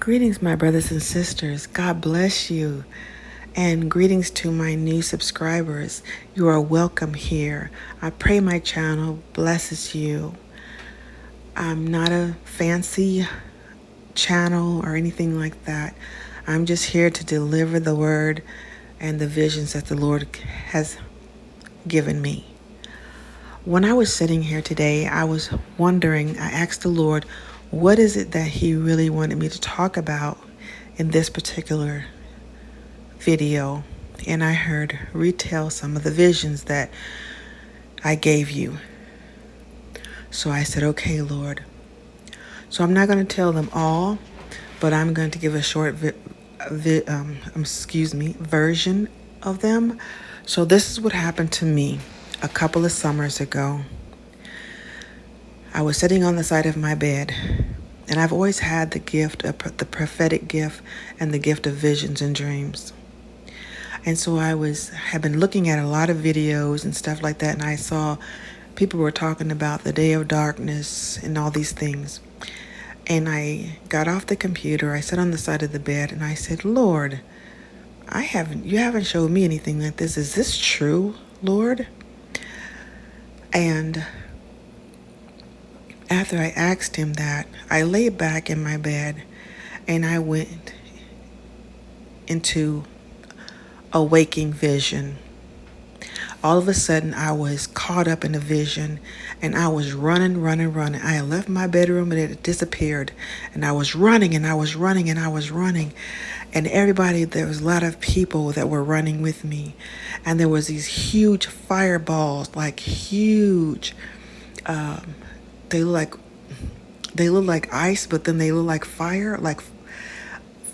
Greetings, my brothers and sisters. God bless you. And greetings to my new subscribers. You are welcome here. I pray my channel blesses you. I'm not a fancy channel or anything like that. I'm just here to deliver the word and the visions that the Lord has given me. When I was sitting here today, I was wondering, I asked the Lord, what is it that He really wanted me to talk about in this particular video? And I heard retell some of the visions that I gave you. So I said, okay, Lord. So I'm not going to tell them all, but I'm going to give a short version of them. So this is what happened to me a couple of summers ago. I was sitting on the side of my bed, and I've always had the gift of the prophetic gift and the gift of visions and dreams. And so I had been looking at a lot of videos and stuff like that, and I saw people were talking about the day of darkness and all these things. And I got off the computer, I sat on the side of the bed, and I said, Lord, you haven't showed me anything like this. Is this true, Lord? And after I asked Him that, I lay back in my bed and I went into a waking vision. All of a sudden, I was caught up in a vision and I was running. I had left my bedroom and it had disappeared. And I was running. And there was a lot of people that were running with me. And there was these huge fireballs, like huge, they look like ice, but then they look like fire, like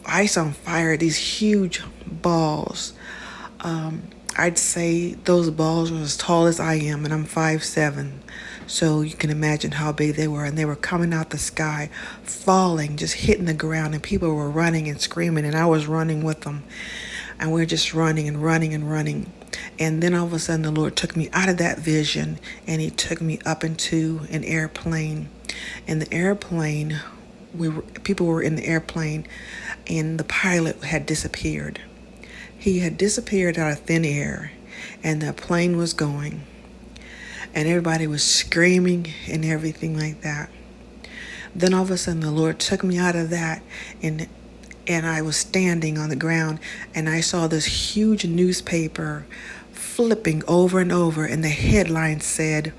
ice on fire, these huge balls. I'd say those balls were as tall as I am, and I'm 5'7". So you can imagine how big they were. And they were coming out the sky, falling, just hitting the ground, and people were running and screaming, and I was running with them. And we're just running. And then all of a sudden, the Lord took me out of that vision, and He took me up into an airplane. And the airplane, people were in the airplane, and the pilot had disappeared. He had disappeared out of thin air, and the plane was going. And everybody was screaming and everything like that. Then all of a sudden, the Lord took me out of that, and I was standing on the ground, and I saw this huge newspaper flipping over and over, and the headline said,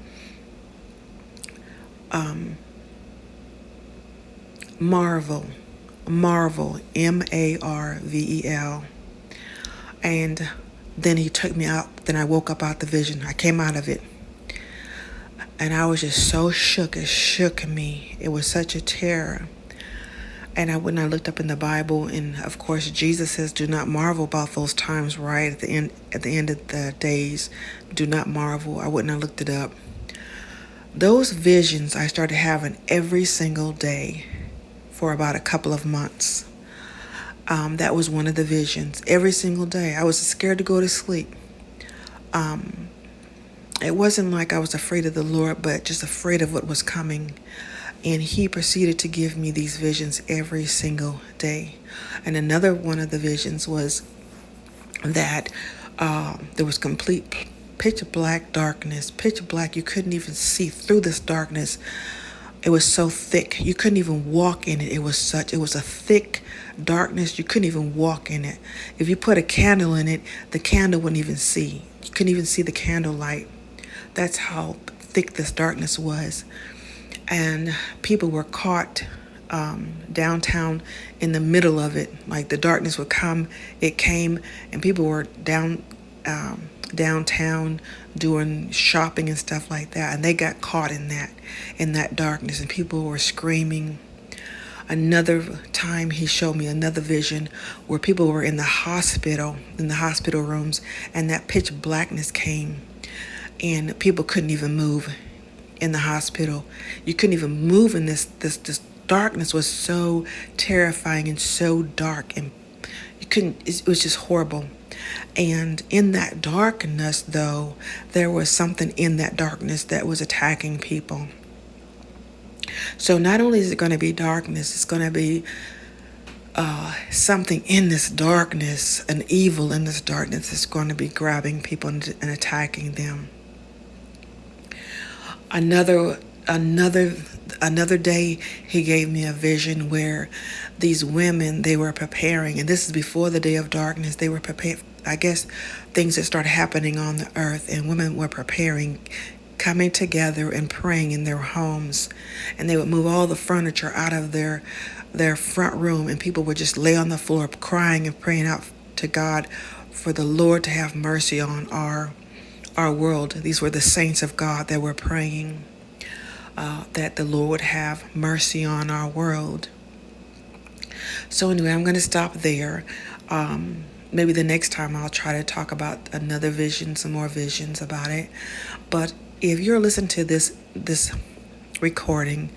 Marvel, Marvel, Marvel. And then He took me out. Then I woke up out the vision. I came out of it. And I was just so shook. It shook me. It was such a terror. And when I looked up in the Bible, and of course Jesus says, do not marvel about those times, right? At the end of the days, do not marvel. I wouldn't have looked it up. Those visions I started having every single day for about a couple of months. That was one of the visions. Every single day. I was scared to go to sleep. It wasn't like I was afraid of the Lord, but just afraid of what was coming. And He proceeded to give me these visions every single day. And another one of the visions was that there was complete pitch black darkness. Pitch black. You couldn't even see through this darkness. It was so thick. You couldn't even walk in it. It was a thick darkness. You couldn't even walk in it. If you put a candle in it, the candle wouldn't even see. You couldn't even see the candle light. That's how thick this darkness was. And people were caught downtown in the middle of it. Like the darkness would come, it came, and people were downtown doing shopping and stuff like that. And they got caught in that darkness, and people were screaming. Another time He showed me another vision where people were in the hospital rooms, and that pitch blackness came, and people couldn't even move in the hospital. You couldn't even move in this darkness was so terrifying and so dark, and it was just horrible. And in that darkness, though, there was something in that darkness that was attacking people. So not only is it going to be darkness, it's going to be something in this darkness, an evil in this darkness is going to be grabbing people and attacking them. Another day, he gave me a vision where these women, they were preparing, and this is before the day of darkness. They were prepared, I guess, things that started happening on the earth, and women were preparing, coming together and praying in their homes, and they would move all the furniture out of their front room, and people would just lay on the floor crying and praying out to God for the Lord to have mercy on our world. These were the saints of God that were praying that the Lord would have mercy on our world. So anyway, I'm going to stop there. Maybe the next time I'll try to talk about another vision, some more visions about it. But if you're listening to this recording,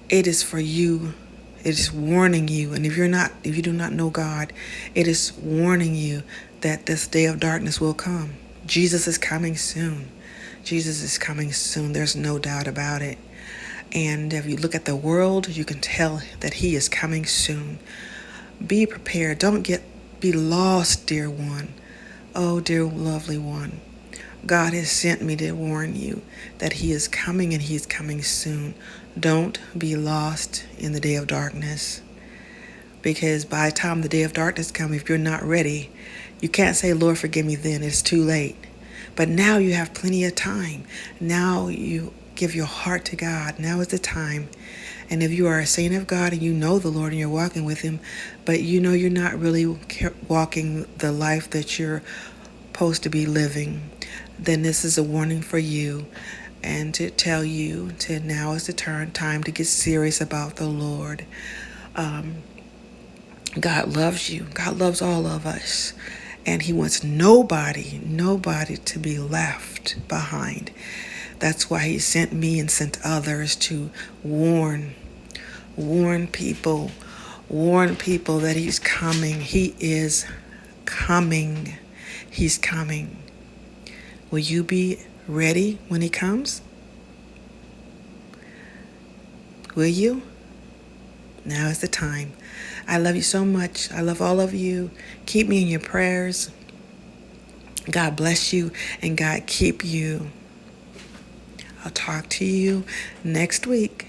it is for you. It is warning you. And if you do not know God, it is warning you that this day of darkness will come. Jesus is coming soon. Jesus is coming soon. There's no doubt about it. And if you look at the world, you can tell that he is coming soon. Be prepared. Don't be lost, dear one. Oh, dear lovely one. God has sent me to warn you that he is coming and he's coming soon. Don't be lost in the day of darkness. Because by the time the day of darkness comes, if you're not ready, you can't say, Lord, forgive me then. It's too late. But now you have plenty of time. Now you give your heart to God. Now is the time. And if you are a saint of God and you know the Lord and you're walking with him, but you know you're not really walking the life that you're supposed to be living, then this is a warning for you and to tell you to now is the time to get serious about the Lord. God loves you. God loves all of us. And he wants nobody to be left behind. That's why he sent me and sent others to warn people that he's coming. He is coming. He's coming. Will you be ready when he comes? Will you? Now is the time. I love you so much. I love all of you. Keep me in your prayers. God bless you and God keep you. I'll talk to you next week.